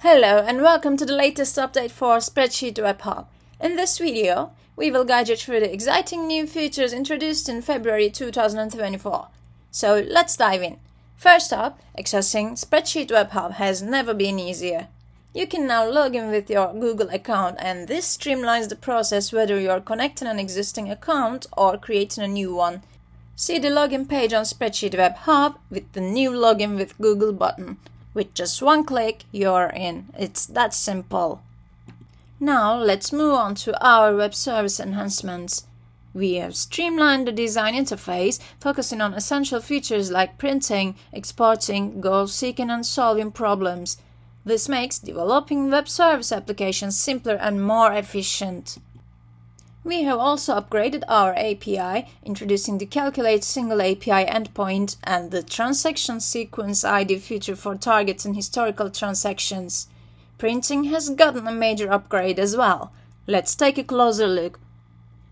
Hello and welcome to the latest update for SpreadsheetWeb Hub. In this video, we will guide you through the exciting new features introduced in February 2024. So let's dive in. First up, accessing SpreadsheetWeb Hub has never been easier. You can now log in with your Google account, and this streamlines the process whether you are connecting an existing account or creating a new one. See the login page on SpreadsheetWeb Hub with the new Login with Google button. With just one click, you're in. It's that simple. Now let's move on to our web service enhancements. We have streamlined the design interface, focusing on essential features like printing, exporting, goal-seeking and solving problems. This makes developing web service applications simpler and more efficient. We have also upgraded our API, introducing the Calculate Single API endpoint and the Transaction Sequence ID feature for targeting historical transactions. Printing has gotten a major upgrade as well. Let's take a closer look.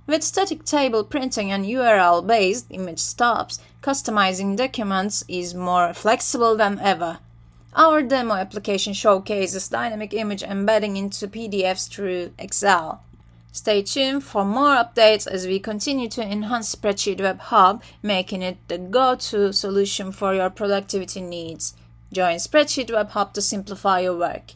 With static table printing and URL-based image stubs, customizing documents is more flexible than ever. Our demo application showcases dynamic image embedding into PDFs through Excel. Stay tuned for more updates as we continue to enhance SpreadsheetWeb Hub, making it the go-to solution for your productivity needs. Join SpreadsheetWeb Hub to simplify your work.